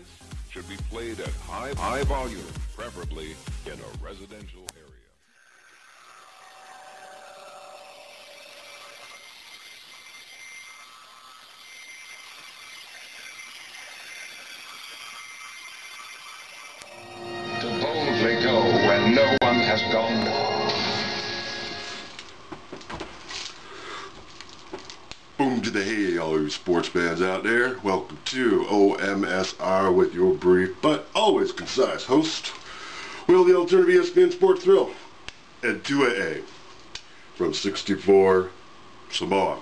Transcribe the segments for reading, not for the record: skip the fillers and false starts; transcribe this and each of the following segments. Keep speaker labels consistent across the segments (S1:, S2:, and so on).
S1: This should be played at high volume, preferably in a residential area.
S2: To boldly go where no one has gone before.
S3: Boom to the hay, all you sports fans out there. Welcome to OMSR with your brief but always concise host, Will the Alternative ESPN Sports Thrill, and 2AA from 64 Samoa.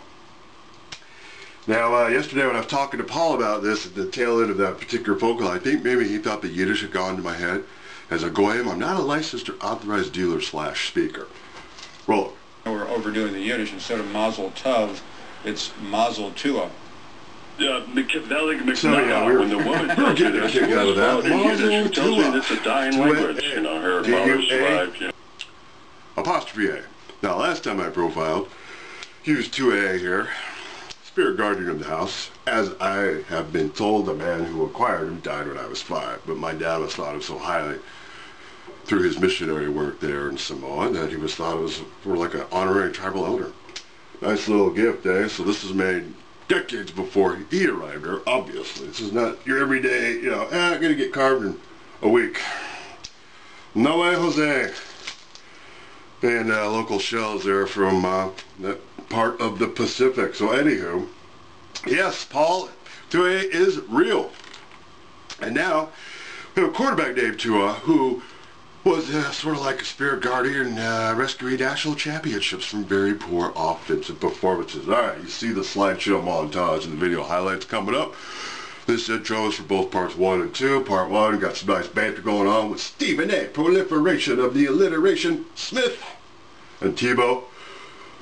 S3: Now, yesterday when I was talking to Paul about this at the tail end of that particular phone call, I think maybe he thought the Yiddish had gone to my head. As a goyim, I'm not a licensed or authorized dealer / speaker. Roll it.
S4: We're overdoing the Yiddish. Instead of Mazel Tov, it's Mazel Tua.
S5: Yeah,
S3: so yeah,
S5: when the woman tells you
S3: getting a kick out of that.
S5: Mazel Tua. Tells you it's a dying language. You know, her mother survived. You know.
S3: Apostrophe A. Now, last time I profiled, used 2A here. Spirit guardian of the house. As I have been told, the man who acquired him died when I was 5, but my dad was thought of so highly through his missionary work there in Samoa that he was thought of as for like an honorary tribal elder. Nice little gift, eh? So this was made decades before he arrived here, obviously. This is not your everyday, you know, I'm gonna get carved in a week. No way, Jose. And local shells there from that part of the Pacific. So anywho, yes, Paul, 2A is real. And now, we have quarterback Dave Tua, who was sort of like a spirit guardian, rescuing national championships from very poor offensive performances. Alright, you see the slideshow montage and the video highlights coming up. This intro is for both parts 1 and 2. Part 1 got some nice banter going on with Stephen A. Proliferation of the Alliteration Smith and Tebow.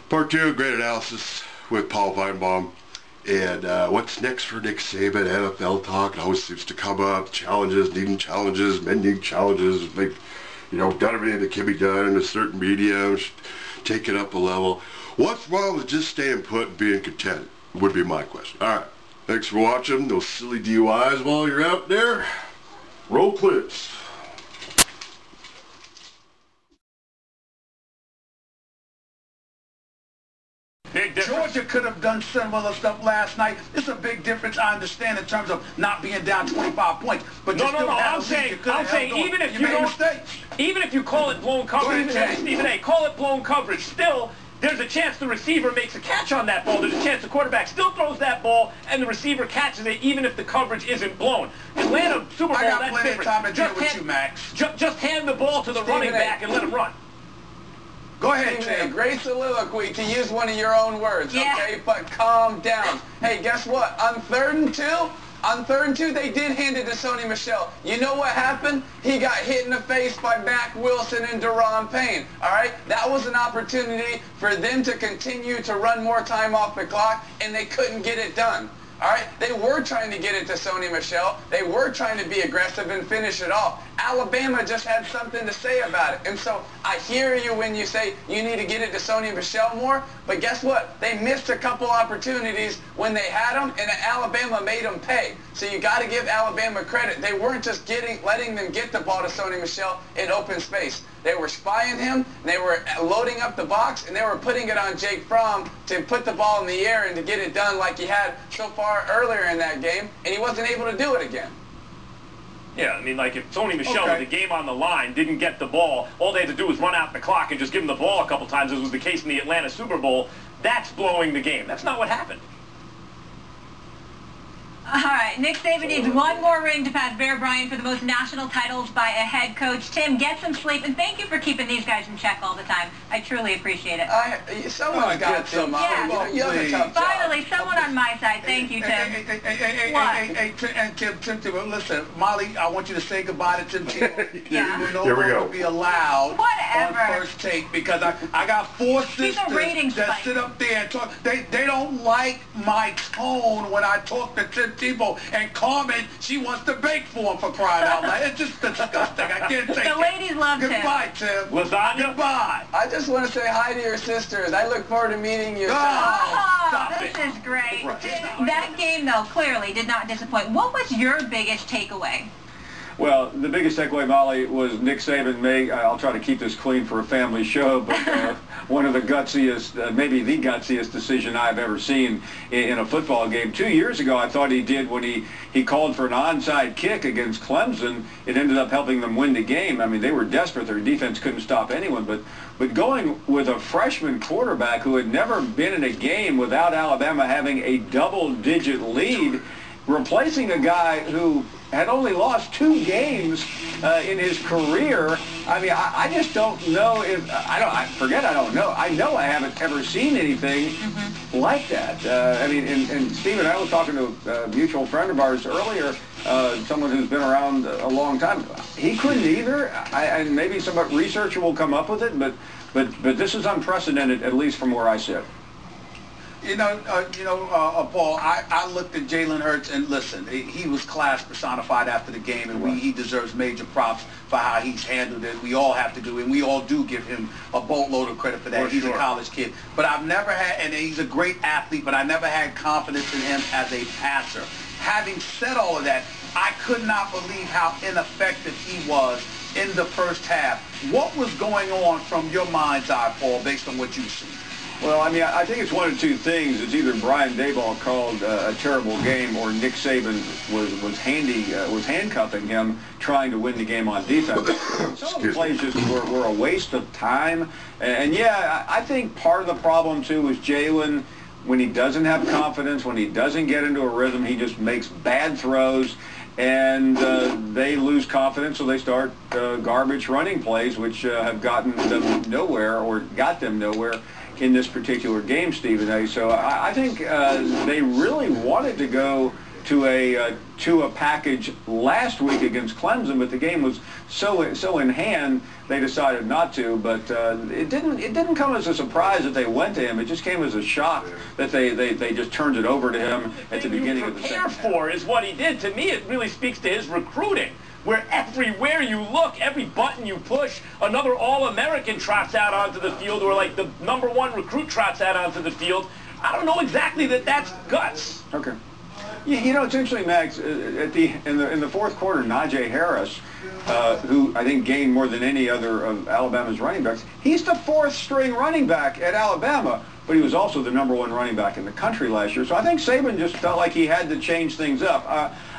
S3: Part 2, great analysis with Paul Feinbaum. And what's next for Nick Saban? NFL talk, it always seems to come up. Challenges, needing challenges, men need challenges. They've, you know, done everything that can be done in a certain medium, take it up a level. What's wrong with just staying put and being content? Would be my question. Alright, thanks for watching those silly DUIs while you're out there. Roll clips.
S6: Georgia could have done similar stuff last night. It's a big difference, I understand, in terms of not being down 25 points. But
S7: no, I'm saying even if you call it blown coverage, Stephen A, call it blown coverage, still there's a chance the receiver makes a catch on that ball. There's a chance the quarterback still throws that ball and the receiver catches it even if the coverage isn't blown. Atlanta Super Bowl, that's different.
S6: I got plenty of time to deal with you, Max.
S7: Just hand the ball to the running back and let him run.
S6: Go ahead, Jay.
S8: Great soliloquy, to use one of your own words, okay? But calm down. Hey, guess what? On 3rd and 2, they did hand it to Sony Michel. You know what happened? He got hit in the face by Mack Wilson and Daron Payne, all right? That was an opportunity for them to continue to run more time off the clock, and they couldn't get it done. All right, they were trying to get it to Sony Michel. They were trying to be aggressive and finish it off. Alabama just had something to say about it. And so I hear you when you say you need to get it to Sony Michel more, but guess what? They missed a couple opportunities when they had them, and Alabama made them pay. So you got to give Alabama credit. They weren't just letting them get the ball to Sony Michel in open space. They were spying him, they were loading up the box, and they were putting it on Jake Fromm to put the ball in the air and to get it done like he had so far earlier in that game, and he wasn't able to do it again.
S7: Yeah, I mean, like if Sony Michel with the game on the line didn't get the ball, all they had to do was run out the clock and just give him the ball a couple times, as was the case in the Atlanta Super Bowl. That's blowing the game. That's not what happened.
S9: All right, Nick Saban needs one more ring to pass Bear Bryant for the most national titles by a head coach. Tim, get some sleep, and thank you for keeping these guys in check all the time. I truly appreciate it.
S8: Someone's got to.
S9: Yeah.
S8: You have a tough job.
S9: Finally, someone on my side. Thank you, Tim.
S6: Hey, Tim, listen, Molly, I want you to say goodbye to Tim Tebow.
S9: Yeah.
S6: You will no longer be allowed on First Take because I got 4 sisters that sit up there and talk. They don't like my tone when I talk to Tim Tebow, and Carmen, she wants to bake for him, for crying out loud. It's just disgusting. I can't take it.
S9: The ladies love Tim.
S6: Goodbye, Tim.
S7: Lasagna?
S6: Goodbye.
S8: I just want to say hi to your sisters. I look forward to meeting you.
S9: Oh, this is great. That game, though, clearly did not disappoint. What was your biggest takeaway?
S4: Well, the biggest takeaway, Molly, was Nick Saban I'll try to keep this clean for a family show, but one of the gutsiest, maybe the gutsiest decision I've ever seen in a football game. 2 years ago, I thought he did when he called for an onside kick against Clemson. It ended up helping them win the game. I mean, they were desperate. Their defense couldn't stop anyone. But going with a freshman quarterback who had never been in a game without Alabama having a double-digit lead, replacing a guy who had only lost 2 games in his career. I mean, I just don't know if, I don't know. I know I haven't ever seen anything like that. I mean, and Steve and I were talking to a mutual friend of ours earlier, someone who's been around a long time. He couldn't either, and maybe some researcher will come up with it, but this is unprecedented, at least from where I sit.
S6: Paul, I looked at Jalen Hurts, and listen, he was class personified after the game, and he deserves major props for how he's handled it. We all have to do it, and we all do give him a boatload of credit for that. He's a college kid. But I've never had, and he's a great athlete, but I never had confidence in him as a passer. Having said all of that, I could not believe how ineffective he was in the first half. What was going on from your mind's eye, Paul, based on what you've seen?
S4: Well, I mean, I think it's one of 2 things. It's either Brian Daboll called a terrible game, or Nick Saban was handcuffing him, trying to win the game on defense. Some of the plays just were a waste of time. And yeah, I think part of the problem too is Jalen. When he doesn't have confidence, when he doesn't get into a rhythm, he just makes bad throws, and they lose confidence, so they start garbage running plays, which have gotten them nowhere, or got them nowhere in this particular game, Stephen A. So I think they really wanted to go to a package last week against Clemson, but the game was so in hand they decided not to. But it didn't come as a surprise that they went to him. It just came as a shock that they just turned it over to him at the beginning of the second half.
S7: For is what he did. To me, it really speaks to his recruiting, where everywhere you look, every button you push, another All-American trots out onto the field, or like the #1 recruit trots out onto the field. I don't know exactly that's guts.
S4: Okay. You know, it's interesting, Max. In the fourth quarter, Najee Harris, who I think gained more than any other of Alabama's running backs, he's the 4th-string running back at Alabama, but he was also the #1 running back in the country last year. So I think Saban just felt like he had to change things up.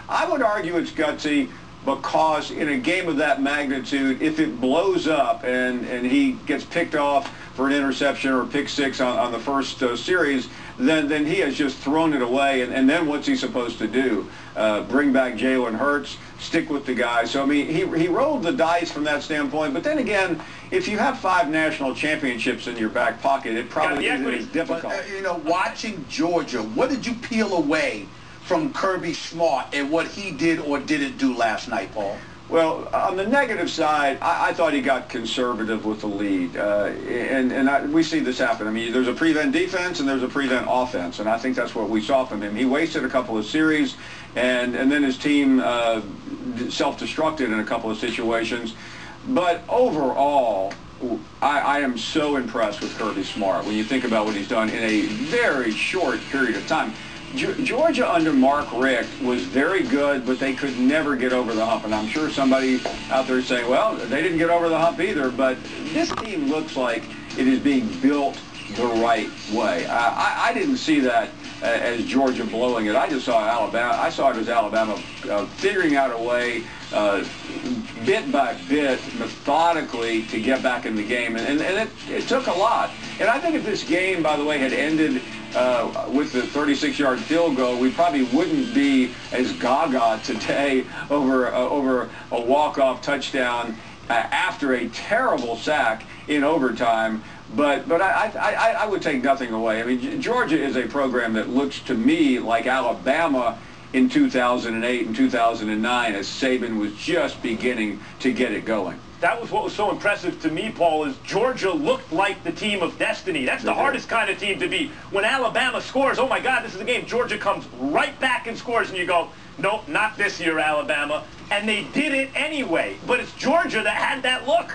S4: I would argue it's gutsy, because in a game of that magnitude, if it blows up and he gets picked off for an interception or a pick 6 on the first series, then he has just thrown it away. And then what's he supposed to do? Bring back Jalen Hurts, stick with the guy. So, I mean, he rolled the dice from that standpoint. But then again, if you have 5 national championships in your back pocket, it probably isn't difficult.
S6: But, watching Georgia, what did you peel away from Kirby Smart and what he did or didn't do last night, Paul?
S4: Well, on the negative side, I thought he got conservative with the lead, we see this happen. I mean, there's a prevent defense and there's a prevent offense, and I think that's what we saw from him. He wasted a couple of series, and then his team self-destructed in a couple of situations. But overall, I am so impressed with Kirby Smart when you think about what he's done in a very short period of time. Georgia under Mark Richt was very good, but they could never get over the hump. And I'm sure somebody out there is saying, well, they didn't get over the hump either. But this team looks like it is being built the right way. I didn't see that as Georgia blowing it. I just saw Alabama. I saw it as Alabama figuring out a way, bit by bit, methodically, to get back in the game. And it took a lot. And I think if this game, by the way, had ended with the 36-yard field goal, we probably wouldn't be as gaga today over a walk-off touchdown after a terrible sack in overtime. But I would take nothing away. I mean, Georgia is a program that looks to me like Alabama in 2008 and 2009, as Saban was just beginning to get it going.
S7: That was what was so impressive to me, Paul, is Georgia looked like the team of destiny. That's the hardest kind of team to beat. When Alabama scores, oh my God, this is the game. Georgia comes right back and scores, and you go, nope, not this year, Alabama. And they did it anyway. But it's Georgia that had that look.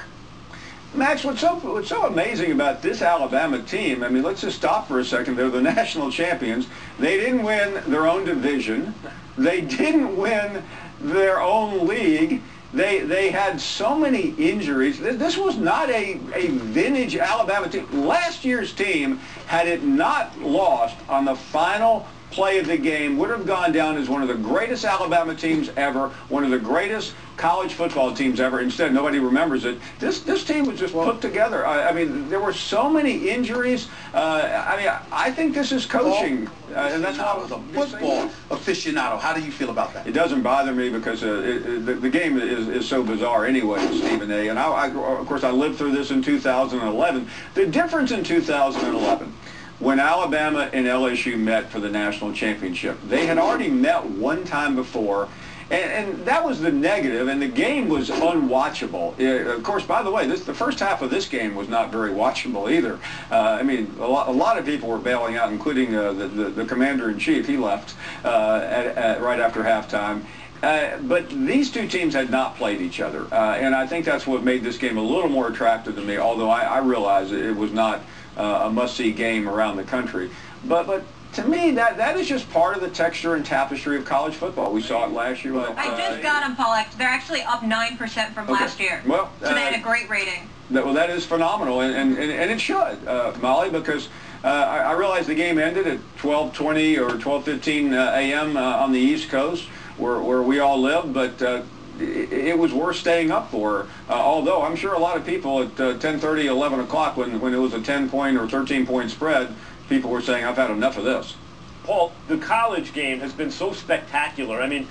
S4: Max, what's so amazing about this Alabama team, I mean, let's just stop for a second. They're the national champions. They didn't win their own division. They didn't win their own league. They had so many injuries. This was not a vintage Alabama team. Last year's team, had it not lost on the final play of the game, would have gone down as one of the greatest Alabama teams ever, one of the greatest college football teams ever. Instead, nobody remembers it. This team was just put together. I mean, there were so many injuries. I mean, I think this is coaching. And that's why I was a football aficionado. How do you feel about that? It doesn't bother me because the game is so bizarre anyway, Stephen A. And of course, I lived through this in 2011. The difference in 2011, when Alabama and LSU met for the national championship, they had already met one time before, and that was the negative, and the game was unwatchable. Of course, by the way, the first half of this game was not very watchable either. I mean, a lot of people were bailing out, including the commander-in-chief. He left right after halftime. But these two teams had not played each other, and I think that's what made this game a little more attractive to me, although I realize it was not a must-see game around the country. But to me, that is just part of the texture and tapestry of college football. We saw it last year.
S9: I just got them, Paul. They're actually up 9% from last year.
S4: Well,
S9: so they had a great rating.
S4: That is phenomenal, and it should, Molly, because I realize the game ended at 12:20 or 12:15 a.m. On the East Coast, where we all live, but it was worth staying up for, although I'm sure a lot of people at 10:30, 11 o'clock, when it was a 10-point or 13-point spread, people were saying, I've had enough of this.
S7: Paul, the college game has been so spectacular. I mean,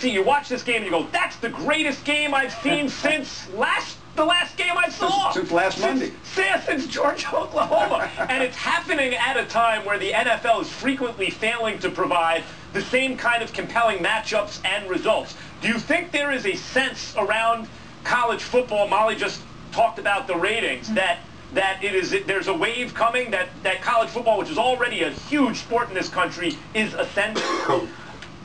S7: you watch this game and you go, that's the greatest game I've seen since the last game I saw.
S4: Since last Monday.
S7: Since Georgia, Oklahoma. And it's happening at a time where the NFL is frequently failing to provide the same kind of compelling matchups and results. Do you think there is a sense around college football, Molly just talked about the ratings, that there's a wave coming, that college football, which is already a huge sport in this country, is ascending?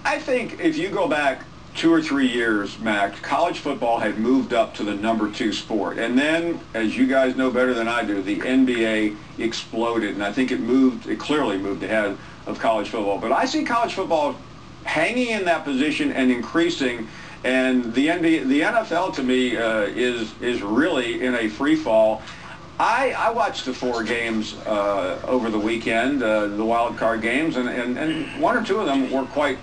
S4: I think if you go back 2 or 3 years, Mac, college football had moved up to the #2 sport. And then, as you guys know better than I do, the NBA exploded, and I think it clearly moved ahead of college football. But I see college football hanging in that position and increasing, and the NFL to me is really in a free fall. I watched the 4 games over the weekend, the wild card games, and 1 or 2 of them were quite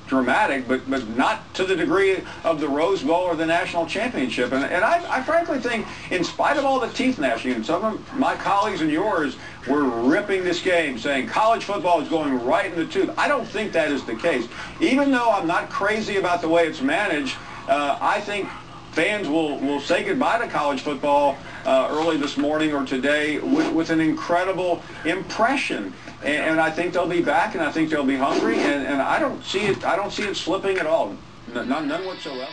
S4: dramatic, but not to the degree of the Rose Bowl or the national championship. And I frankly think, in spite of all the teeth gnashing, and some of my colleagues and yours were ripping this game, saying college football is going right in the tooth. I don't think that is the case. Even though I'm not crazy about the way it's managed, I think fans will say goodbye to college football early this morning or today with an incredible impression. And I think they'll be back, and I think they'll be hungry, and I don't see it slipping at all, none whatsoever.